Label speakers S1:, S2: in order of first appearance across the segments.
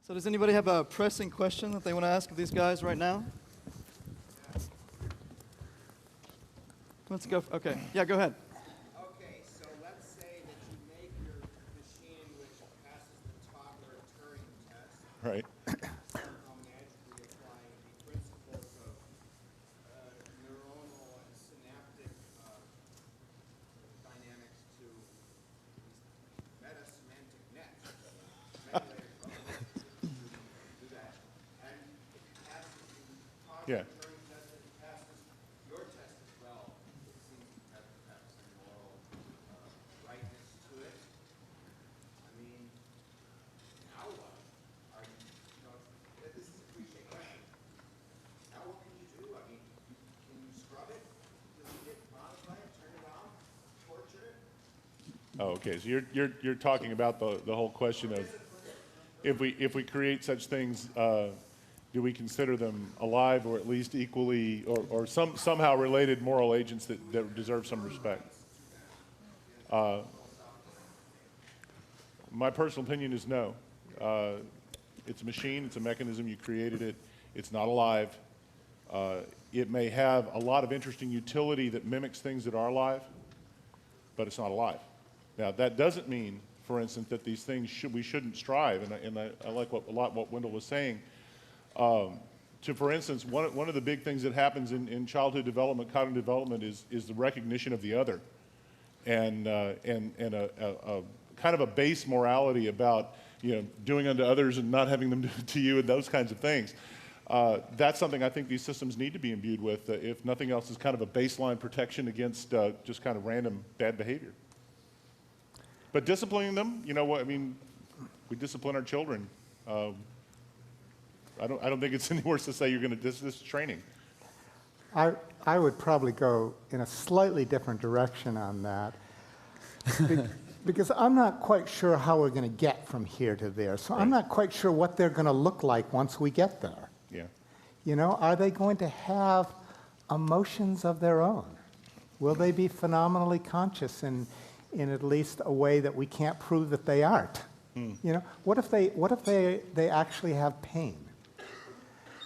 S1: So does anybody have a pressing question that they want to ask of these guys right now? Let's go. Okay. Yeah, go ahead.
S2: Okay, so let's say that you make your machine which passes the toddler Turing test.
S3: Right.
S2: Somehow magically applying the principles of neuronal and synaptic dynamics to these meta-semantic nets. Many layers of do that. And it passes the toddler
S3: Yeah.
S2: Turing test, and it passes your test as well. It seems to have some moral rightness to it. I mean, now what? Are you, this is a cliche question. Now what can you do? I mean, can you scrub it, delete it, modify it, turn it on, torture it?
S3: Oh, okay. So you're talking about the whole question of if we create such things, do we consider them alive or at least equally or somehow related moral agents that deserve some respect? My personal opinion is no. It's a machine. It's a mechanism. You created it. It's not alive. It may have a lot of interesting utility that mimics things that are alive, but it's not alive. Now, that doesn't mean, for instance, that these things we shouldn't strive, and I like what Wendell was saying. For instance, one of the big things that happens in childhood development, cognitive development, is the recognition of the other, and a kind of a base morality about doing unto others and not having them do it to you, and those kinds of things. That's something I think these systems need to be imbued with, if nothing else, is kind of a baseline protection against just kind of random bad behavior. But disciplining them, I mean, we discipline our children. I don't think it's any worse to say you're going to this is training.
S4: I would probably go in a slightly different direction on that. Because I'm not quite sure how we're going to get from here to there. So I'm not quite sure what they're going to look like once we get there.
S3: Yeah.
S4: Are they going to have emotions of their own? Will they be phenomenally conscious in at least a way that we can't prove that they aren't? What if they actually have pain?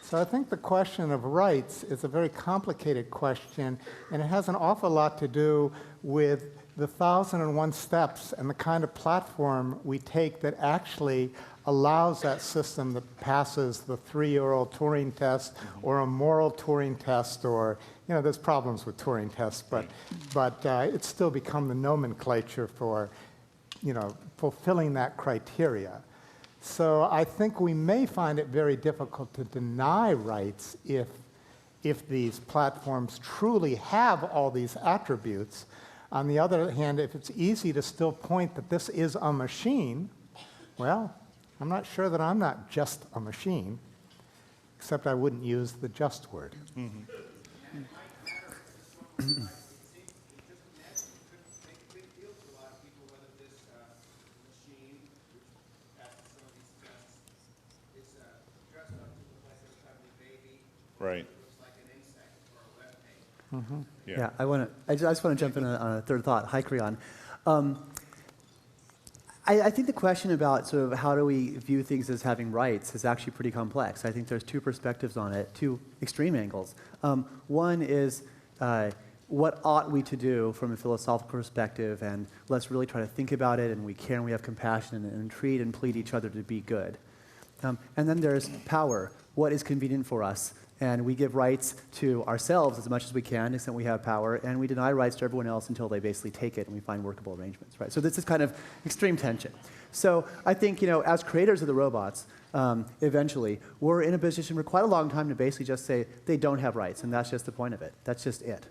S4: So I think the question of rights is a very complicated question, and it has an awful lot to do with the 1,001 steps and the kind of platform we take that actually allows that system that passes the 3-year-old Turing test or a moral Turing test, or, there's problems with Turing tests, but it's still become the nomenclature for, fulfilling that criteria. So I think we may find it very difficult to deny rights if these platforms truly have all these attributes. On the other hand, if it's easy to still point that this is a machine, well, I'm not sure that I'm not just a machine, except I wouldn't use the just word.
S3: Right.
S5: Yeah, I just want to jump in on a third thought. Hi, Kriyan. I think the question about sort of how do we view things as having rights is actually pretty complex. I think there's two perspectives on it, two extreme angles. One is what ought we to do from a philosophical perspective, and let's really try to think about it, and we care and we have compassion and treat and plead each other to be good. And then there's power. What is convenient for us? And we give rights to ourselves as much as we can, to the extent we have power, and we deny rights to everyone else until they basically take it and we find workable arrangements, right? So this is kind of extreme tension. So I think, as creators of the robots, eventually, we're in a position for quite a long time to basically just say they don't have rights, and that's just the point of it. That's just it.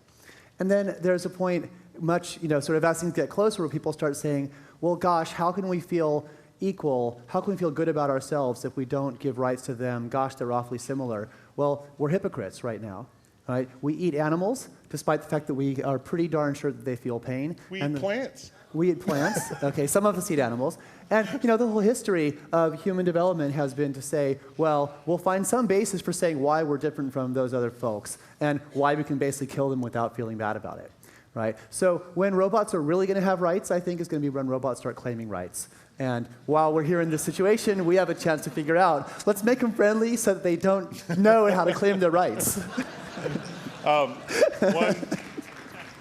S5: And then there's a point much, sort of as things get closer, where people start saying, well, gosh, how can we feel equal? How can we feel good about ourselves if we don't give rights to them? Gosh, they're awfully similar. Well, we're hypocrites right now. Right? We eat animals, despite the fact that we are pretty darn sure that they feel pain.
S3: We eat plants.
S5: We eat plants. Okay, some of us eat animals. And the whole history of human development has been to say, well, we'll find some basis for saying why we're different from those other folks and why we can basically kill them without feeling bad about it. right? So when robots are really going to have rights, I think is going to be when robots start claiming rights. And while we're here in this situation, we have a chance to figure out, let's make them friendly so that they don't know how to claim their rights.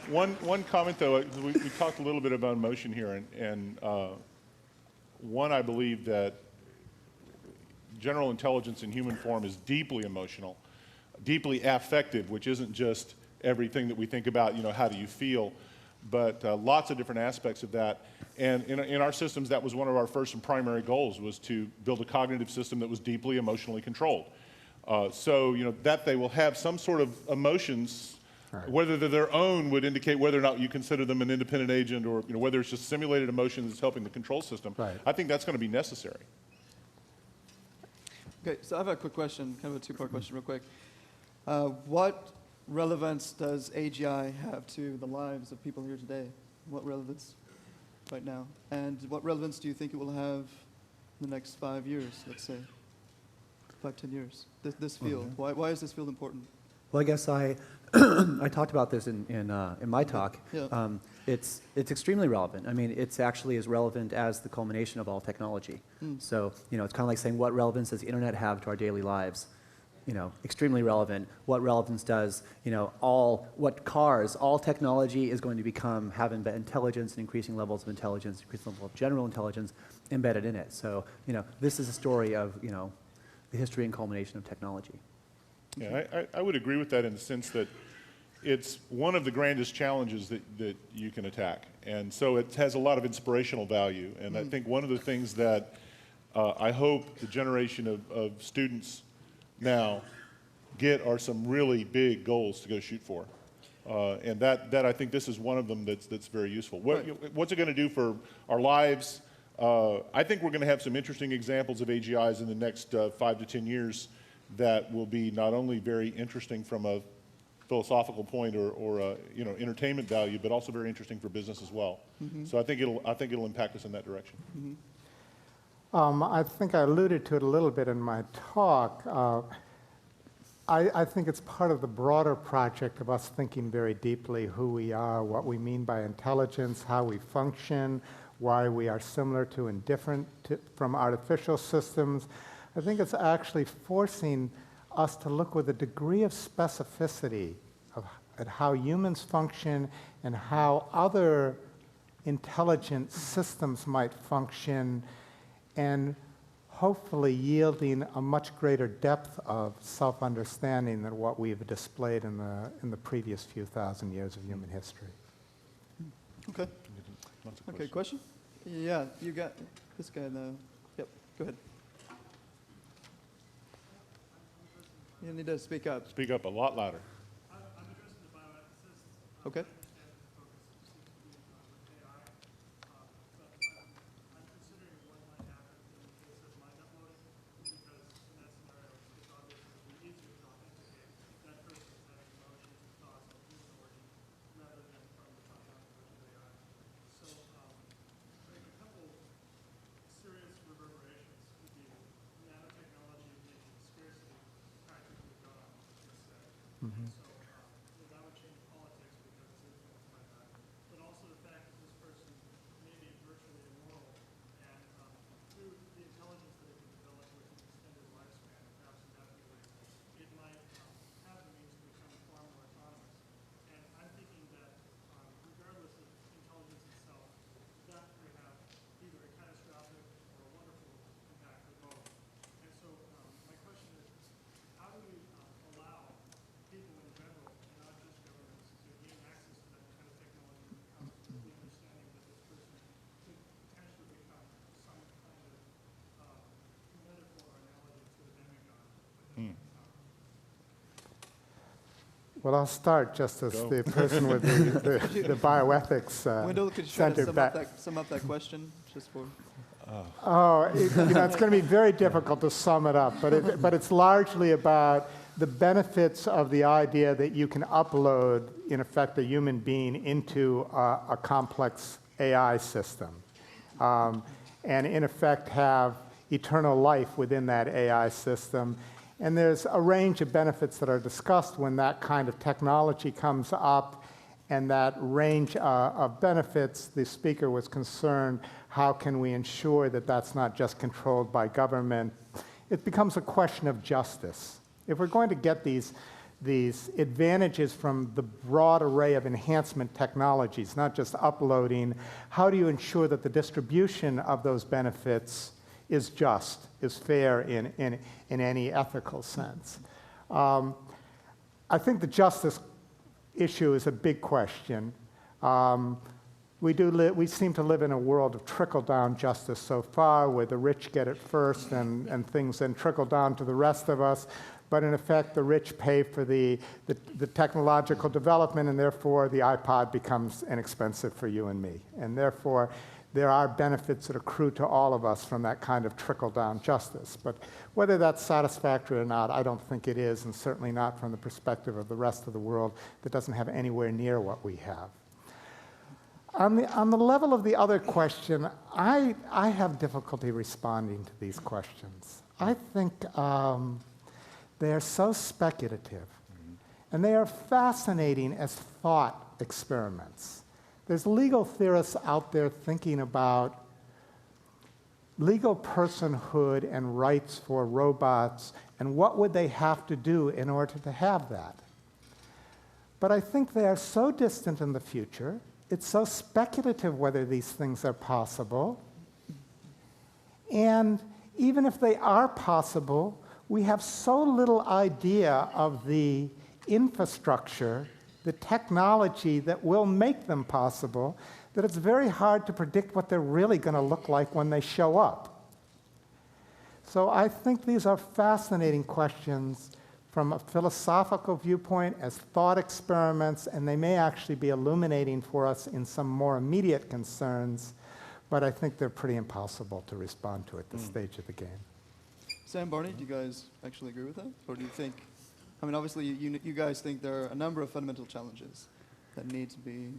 S3: One comment, though, we talked a little bit about emotion here, and one, I believe that general intelligence in human form is deeply emotional, deeply affective, which isn't just everything that we think about, how do you feel, but lots of different aspects of that. And in our systems, that was one of our first and primary goals, was to build a cognitive system that was deeply emotionally controlled. So, that they will have some sort of emotions, right, whether they're their own would indicate whether or not you consider them an independent agent, or whether it's just simulated emotions that's helping the control system. Right. I think that's going to be necessary.
S1: Okay, so I have a quick question, kind of a two-part question real quick. What relevance does AGI have to the lives of people here today? What relevance right now? And what relevance do you think it will have in the next 5 years, let's say? 5, 10 years, this field. Why is this field important?
S5: Well, I guess I talked about this in my talk.
S1: Yeah.
S5: It's extremely relevant. I mean, it's actually as relevant as the culmination of all technology. So, it's kind of like saying, what relevance does the internet have to our daily lives? Extremely relevant. What relevance does, all technology is going to have intelligence and increasing levels of intelligence, increasing level of general intelligence embedded in it. So, this is a story of, the history and culmination of technology.
S3: Yeah, I would agree with that in the sense that it's one of the grandest challenges that you can attack. And so it has a lot of inspirational value. And I think one of the things that I hope the generation of students now get are some really big goals to go shoot for. And that I think this is one of them that's very useful. What's it going to do for our lives? I think we're going to have some interesting examples of AGIs in the next 5 to 10 years that will be not only very interesting from a philosophical point or entertainment value, but also very interesting for business as well. So I think it'll impact us in that direction.
S4: I think I alluded to it a little bit in my talk. I think it's part of the broader project of us thinking very deeply who we are, what we mean by intelligence, how we function, why we are similar to and different from artificial systems. I think it's actually forcing us to look with a degree of specificity at how humans function and how other intelligent systems might function, and hopefully yielding a much greater depth of self-understanding than what we've displayed in the previous few thousand years of human history.
S1: Okay. Okay, question? Yeah, you got this guy now. Yep, go ahead. You need to speak up.
S3: Speak up a lot louder.
S6: I'm interested in bioethicists.
S1: Okay.
S6: I understand that the focus seems to be with AI, but I'm considering what might happen in the case of mind uploading, because in that scenario, it's obvious that it'd be easier to authenticate that person as having emotions and thoughts of human origin rather than from the top-down approach of AI. So I think a couple serious reverberations would be nanotechnology making scarcity practically gone instead. And so that would change politics because it's influenced by that. But also the fact that this person may be virtually immortal, and through the intelligence that it can develop with an extended lifespan, perhaps indefinitely, it might have the means to become far more autonomous. And I'm thinking that regardless of intelligence itself, that could have either a catastrophic or a wonderful impact or both. And so my question is, how do we allow people in general, and not just governments, to gain access to that kind of technology when it comes to the understanding that this person could potentially become some kind of metaphor or analogy to a demigod within
S4: Well, I'll start just as the person with the bioethics
S1: Wendell, could you try to
S4: center
S1: sum up that question just for?
S4: It's going to be very difficult to sum it up, but it's largely about the benefits of the idea that you can upload, in effect, a human being into a complex AI system, and in effect have eternal life within that AI system. And there's a range of benefits that are discussed when that kind of technology comes up, And that range of benefits, the speaker was concerned, how can we ensure that that's not just controlled by government? It becomes a question of justice. If we're going to get these advantages from the broad array of enhancement technologies, not just uploading, how do you ensure that the distribution of those benefits is just, is fair in any ethical sense? I think the justice issue is a big question. We seem to live in a world of trickle-down justice so far, where the rich get it first and things then trickle down to the rest of us. But in effect, the rich pay for the technological development, and therefore the iPod becomes inexpensive for you and me. And therefore, there are benefits that accrue to all of us from that kind of trickle-down justice. But whether that's satisfactory or not, I don't think it is, and certainly not from the perspective of the rest of the world that doesn't have anywhere near what we have. On the level of the other question, I have difficulty responding to these questions. I think they are so speculative, and they are fascinating as thought experiments. There's legal theorists out there thinking about legal personhood and rights for robots, and what would they have to do in order to have that. But I think they are so distant in the future, it's so speculative whether these things are possible, and even if they are possible, we have so little idea of the infrastructure, the technology that will make them possible, that it's very hard to predict what they're really going to look like when they show up. So I think these are fascinating questions from a philosophical viewpoint as thought experiments, and they may actually be illuminating for us in some more immediate concerns, but I think they're pretty impossible to respond to at this stage of the game.
S1: Sam, Barney, do you guys actually agree with that? Or do you think, I mean, obviously you guys think there are a number of fundamental challenges that need to be...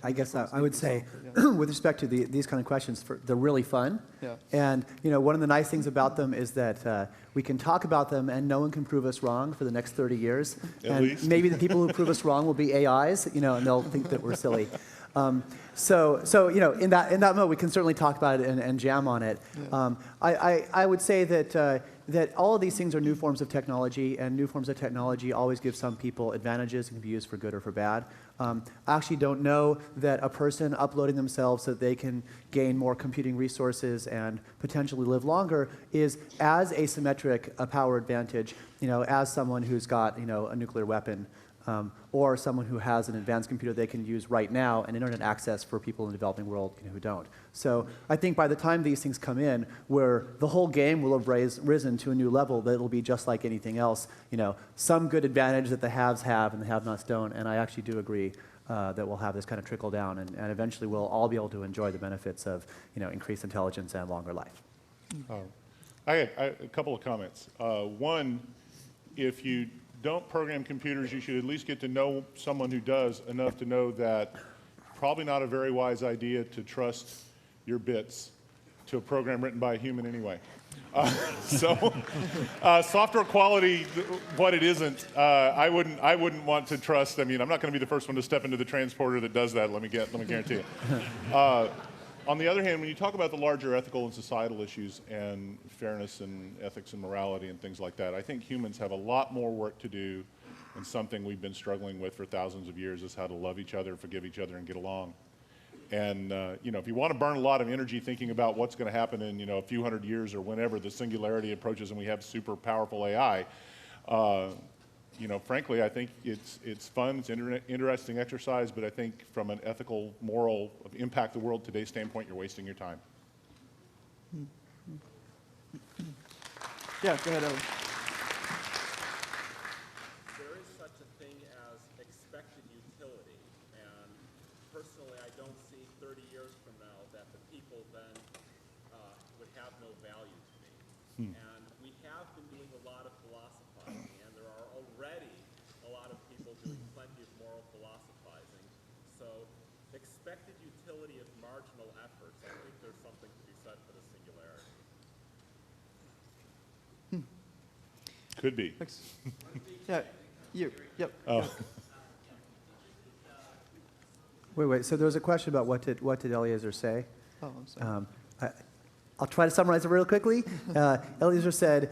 S5: I guess I would say,
S1: Yeah.
S5: with respect to these kind of questions, they're really fun.
S1: Yeah.
S5: And one of the nice things about them is that we can talk about them and no one can prove us wrong for the next 30 years.
S3: At
S5: and
S3: least.
S5: maybe the people who prove us wrong will be AIs, and they'll think that we're silly. So in that mode, we can certainly talk about it and jam on it.
S1: Yeah.
S5: I would say that all of these things are new forms of technology, and new forms of technology always give some people advantages and can be used for good or for bad. I actually don't know that a person uploading themselves so that they can gain more computing resources and potentially live longer is as asymmetric a power advantage, as someone who's got, a nuclear weapon. Or someone who has an advanced computer they can use right now and internet access for people in the developing world who don't. So I think by the time these things come in, where the whole game will have risen to a new level, that it'll be just like anything else. Some good advantage that the haves have and the have-nots don't. And I actually do agree that we'll have this kind of trickle down, and eventually we'll all be able to enjoy the benefits of increased intelligence and longer life.
S3: I had a couple of comments. One, if you don't program computers, you should at least get to know someone who does enough to know that probably not a very wise idea to trust your bits to a program written by a human anyway. Software quality, what it isn't, I wouldn't want to trust. I mean, I'm not going to be the first one to step into the transporter that does that. Let me guarantee you. On the other hand, when you talk about the larger ethical and societal issues and fairness and ethics and morality and things like that, I think humans have a lot more work to do, and something we've been struggling with for thousands of years is how to love each other, forgive each other, and get along. And if you want to burn a lot of energy thinking about what's going to happen in a few hundred years or whenever the singularity approaches and we have super powerful AI, frankly, I think it's fun, it's interesting exercise, but I think from an ethical, moral, impact the world today standpoint, you're wasting your time.
S1: Yeah, go ahead, Ellie.
S7: There is such a thing as expected utility, and personally, I don't see 30 years from now that the people then would have no value to me. And we have been doing a lot of philosophizing, and there are already a lot of people doing plenty of moral philosophizing. So expected utility of marginal efforts, I think there's something to be said for the singularity.
S3: Could be.
S1: Thanks. Yeah, you. Yep.
S3: Oh.
S5: Wait. So there was a question about what did Eleazar say?
S1: Oh, I'm sorry.
S5: I'll try to summarize it real quickly. Eleazar said,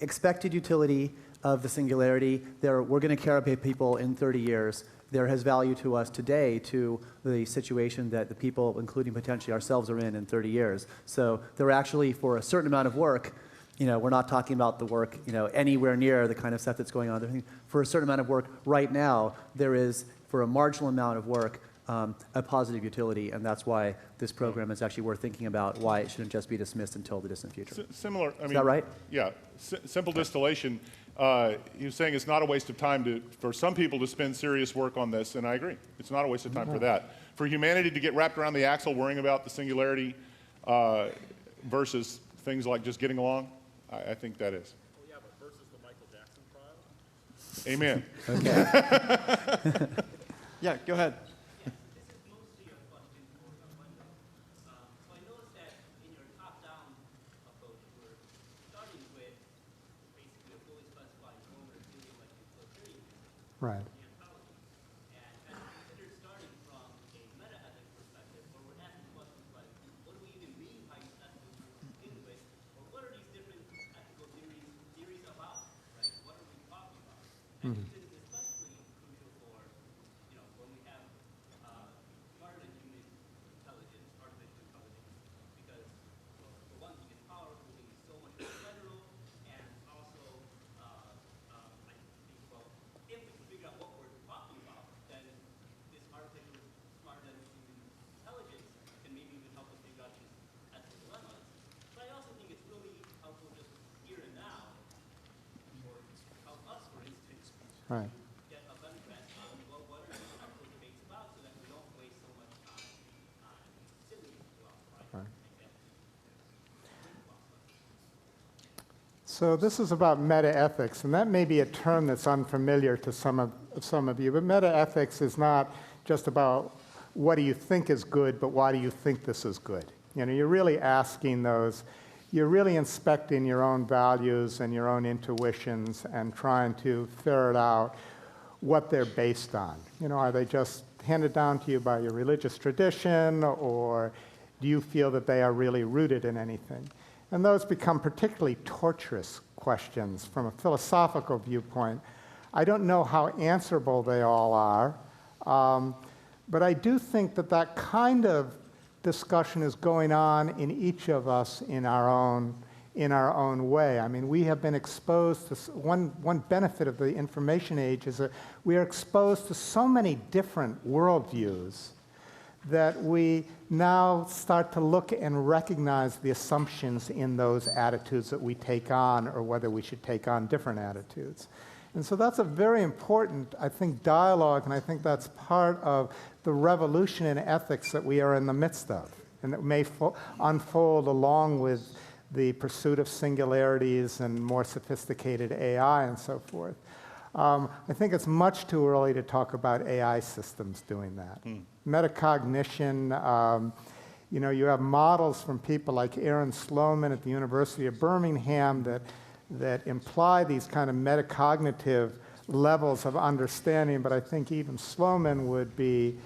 S5: expected utility of the singularity. We're going to care about people in 30 years. There has value to us today to the situation that the people, including potentially ourselves, are in 30 years. So they're actually, for a certain amount of work, we're not talking about the work, anywhere near the kind of stuff that's going on. For a certain amount of work right now, there is, for a marginal amount of work, a positive utility, and that's why this program is actually worth thinking about, why it shouldn't just be dismissed until the distant future.
S3: Similar, I mean,
S5: is that right?
S3: Yeah, simple distillation. He was saying it's not a waste of time for some people to spend serious work on this, and I agree. It's not a waste of time for that. For humanity to get wrapped around the axle worrying about the singularity versus things like just getting along, I think that is.
S7: Well, yeah, but versus the Michael Jackson trial?
S3: Amen.
S1: Yeah, go ahead.
S4: Right.
S8: And as considered starting from a meta-ethics perspective, where we're asking questions like, what do we even mean by ethical to begin with, or what are these different ethical theories about, right? What are we talking about? And this is especially crucial for, when we have smarter than human intelligence, artificial intelligence, because, well, for one thing, it's powerful, it's so much more federal, and also, I think, well, if we can figure out what we're talking about, then this artificial smarter than human intelligence can maybe even help us figure out these ethical dilemmas. But I also think it's really helpful just here and now, or help us, for instance,
S4: Right.
S8: get a better grasp on what are these ethical debates about, so that we don't waste so much time on silly stuff, right?
S4: So this is about meta-ethics, and that may be a term that's unfamiliar to some of you, but meta-ethics is not just about what do you think is good, but why do you think this is good? You're really asking those, you're really inspecting your own values and your own intuitions and trying to ferret out what they're based on. Are they just handed down to you by your religious tradition, or do you feel that they are really rooted in anything? And those become particularly torturous questions from a philosophical viewpoint. I don't know how answerable they all are, but I do think that that kind of discussion is going on in each of us in our own way. I mean, we have been exposed to, one benefit of the information age is that we are exposed to so many different worldviews that we now start to look and recognize the assumptions in those attitudes that we take on, or whether we should take on different attitudes. And so that's a very important, I think, dialogue, and I think that's part of the revolution in ethics that we are in the midst of, and that may unfold along with the pursuit of singularities and more sophisticated AI and so forth. I think it's much too early to talk about AI systems doing that. Metacognition, you have models from people like Aaron Sloman at the University of Birmingham that imply these kind of metacognitive levels of understanding, but I think even Sloman would be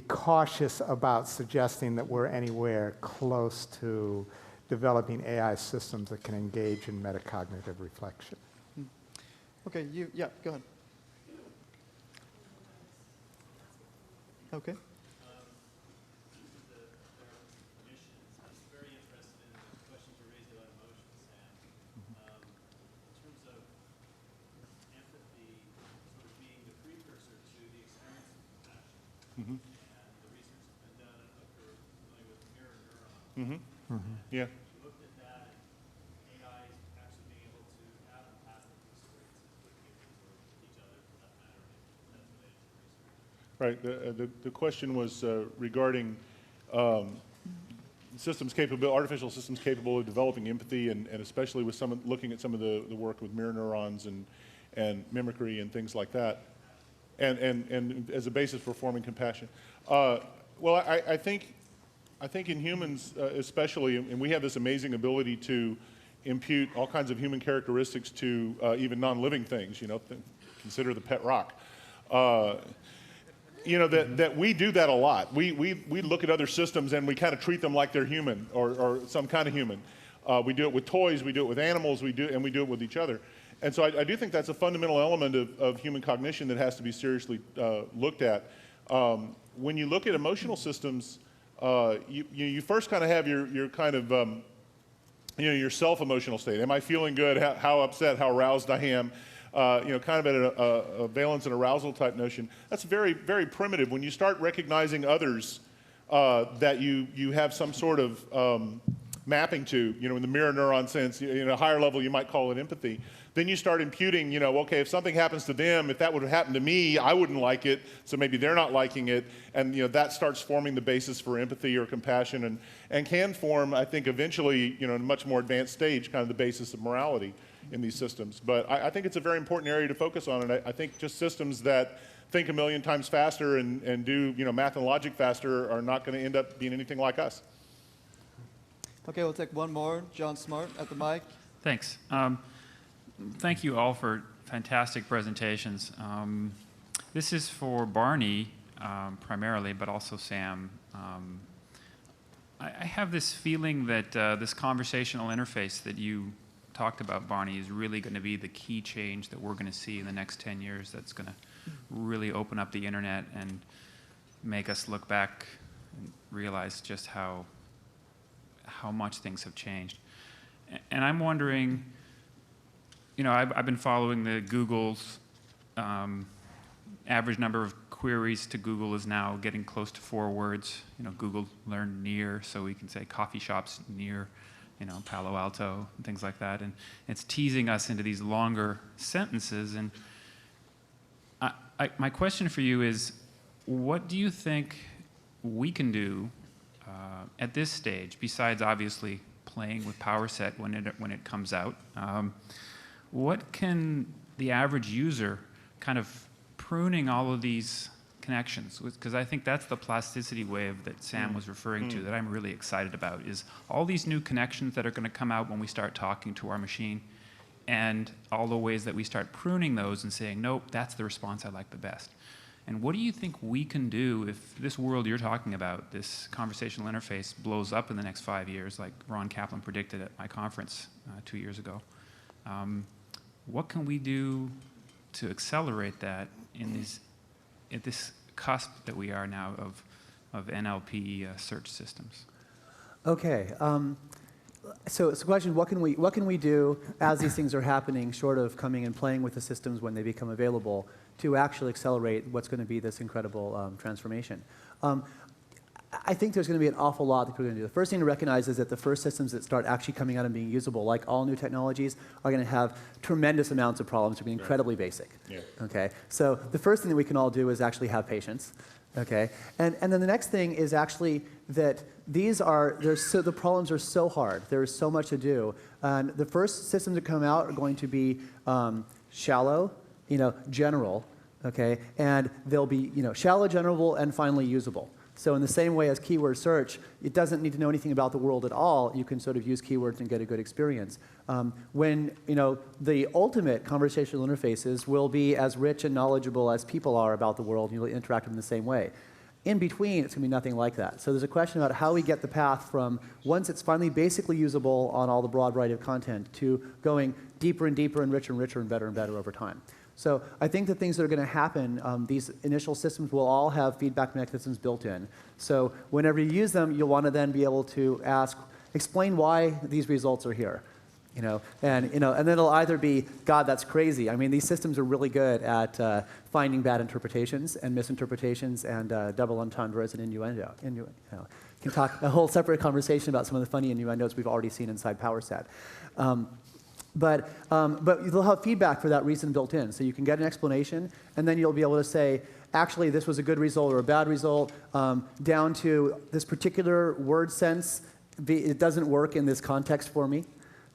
S4: cautious about suggesting that we're anywhere close to developing AI systems that can engage in metacognitive reflection.
S1: Okay, yeah, go ahead. Okay.
S3: Yeah.
S6: Looked at that, and AI is actually being able to have empathic experiences with humans or each other, for that matter, if that's related to research.
S3: Right. The question was regarding artificial systems capable of developing empathy, and especially with looking at some of the work with mirror neurons and mimicry and things like that, and as a basis for forming compassion. Well, I think in humans especially, and we have this amazing ability to impute all kinds of human characteristics to even non-living things. Consider the pet rock. You know, that we do that a lot. We look at other systems and we kind of treat them like they're human or some kind of human. We do it with toys, we do it with animals, we do it with each other. And so I do think that's a fundamental element of human cognition that has to be seriously looked at. When you look at emotional systems, you first kind of have your kind of, your self-emotional state. Am I feeling good? How upset, how aroused I am? Kind of at a valence and arousal type notion. That's very, very primitive. When you start recognizing others that you have some sort of mapping to, in the mirror neuron sense, in a higher level you might call it empathy, then you start imputing, okay, if something happens to them, if that would have happened to me, I wouldn't like it, so maybe they're not liking it, and that starts forming the basis for empathy or compassion, and can form, I think, eventually, in a much more advanced stage, kind of the basis of morality in these systems. But I think it's a very important area to focus on, and I think just systems that think a million times faster and do math and logic faster are not going to end up being anything like us.
S1: Okay, we'll take one more. John Smart at the mic.
S9: Thanks. Thank you all for fantastic presentations. This is for Barney primarily, but also Sam. I have this feeling that this conversational interface that you talked about, Barney, is really going to be the key change that we're going to see in the next 10 years that's going to really open up the internet and make us look back and realize just how much things have changed. And I'm wondering, I've been following the Google's average number of queries to Google is now getting close to 4 words. Google learned near, so we can say coffee shops near, Palo Alto, and things like that. And it's teasing us into these longer sentences. And my question for you is, what do you think we can do at this stage, besides obviously playing with PowerSet when it comes out? What can the average user kind of pruning all of these connections, because I think that's the plasticity wave that Sam was referring to that I'm really excited about, is all these new connections that are going to come out when we start talking to our machine, and all the ways that we start pruning those and saying, nope, that's the response I like the best. And what do you think we can do if this world you're talking about, this conversational interface, blows up in the next 5 years, like Ron Kaplan predicted at my conference 2 years ago? What can we do to accelerate that at this cusp that we are now of NLP search systems?
S5: Okay. So it's a question, what can we do as these things are happening, short of coming and playing with the systems when they become available, to actually accelerate what's going to be this incredible transformation? I think there's going to be an awful lot that we're going to do. The first thing to recognize is that the first systems that start actually coming out and being usable, like all new technologies, are going to have tremendous amounts of problems. They're going to be incredibly basic. Yeah. Okay? So the first thing that we can all do is actually have patience. Okay? And then the next thing is actually that the problems are so hard. There is so much to do. And the first systems that come out are going to be shallow, general, okay? And they'll be, shallow, general, and finally usable. So in the same way as keyword search, it doesn't need to know anything about the world at all. You can sort of use keywords and get a good experience. When, the ultimate conversational interfaces will be as rich and knowledgeable as people are about the world, and you'll interact with them the same way. In between, it's going to be nothing like that. So there's a question about how we get the path from once it's finally basically usable on all the broad variety of content to going deeper and deeper and richer and better over time. So I think the things that are going to happen, these initial systems will all have feedback mechanisms built in. So whenever you use them, you'll want to then be able to explain why these results are here. And then it'll either be, God, that's crazy. I mean, these systems are really good at finding bad interpretations and misinterpretations and double entendres and innuendo. Can talk a whole separate conversation about some of the funny innuendos we've already seen inside PowerSet. But they'll have feedback for that reason built in. So you can get an explanation, and then you'll be able to say, actually, this was a good result or a bad result, down to this particular word sense, it doesn't work in this context for me.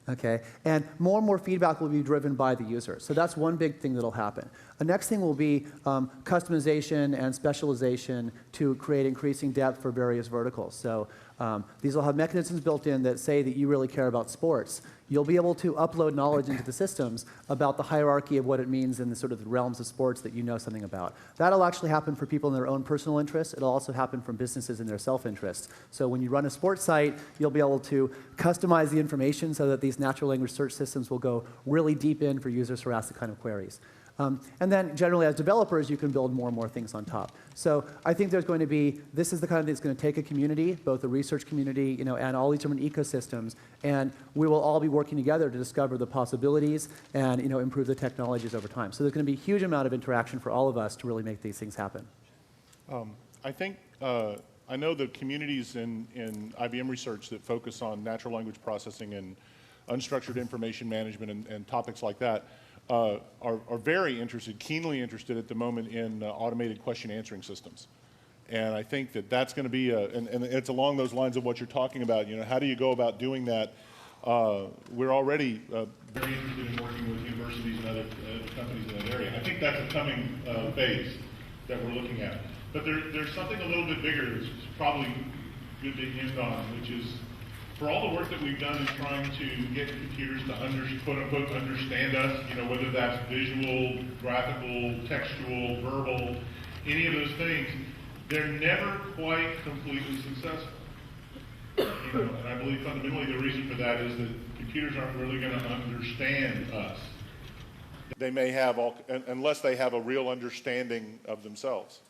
S5: Okay, and more feedback will be driven by the user. So that's one big thing that'll happen. The next thing will be customization and specialization to create increasing depth for various verticals. So These will have mechanisms built in that say that you really care about sports. You'll be able to upload knowledge into the systems about the hierarchy of what it means in the sort of realms of sports that you know something about. That'll actually happen for people in their own personal interests. It'll also happen from businesses in their self-interest. So when you run a sports site, you'll be able to customize the information so that these natural language search systems will go really deep in for users who ask the kind of queries. And then generally as developers, you can build more and more things on top. So I think there's going to be, this is the kind of thing that's going to take a community, both the research community, and all these different ecosystems, and we will all be working together to discover the possibilities and, improve the technologies over time. So there's going to be a huge amount of interaction for all of us to really make these things happen.
S3: I think, I know the communities in IBM research that focus on natural language processing and unstructured information management and topics like that are very interested, keenly interested at the moment in automated question answering systems. And I think that that's going to be, and it's along those lines of what you're talking about, how do you go about doing that? We're already very interested in working with universities and other companies in that area. I think that's a coming phase that we're looking at. But there's something a little bit bigger that's probably good to end on, which is for all the work that we've done in trying to get computers to quote unquote understand us, whether that's visual, graphical, textual, verbal, any of those things, they're never quite completely successful. And I believe fundamentally the reason for that is that computers aren't really going to understand us. They may have unless they have a real understanding of themselves.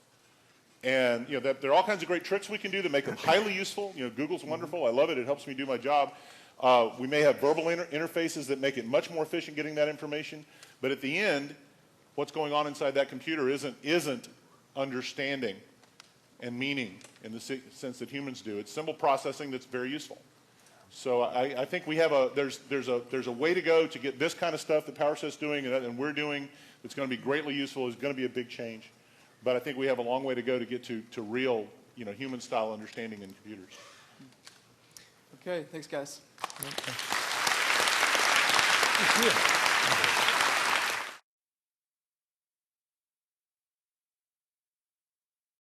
S3: And there are all kinds of great tricks we can do to make them highly useful. Google's wonderful. I love it. It helps me do my job. We may have verbal interfaces that make it much more efficient getting that information. But at the end, what's going on inside that computer isn't understanding and meaning in the sense that humans do. It's symbol processing that's very useful. So I think we have there's a way to go to get this kind of stuff that PowerSet's doing and we're doing that's going to be greatly useful. It's going to be a big change. But I think we have a long way to go to get to real, human-style understanding in computers.
S1: Okay, thanks, guys.
S4: Thank you.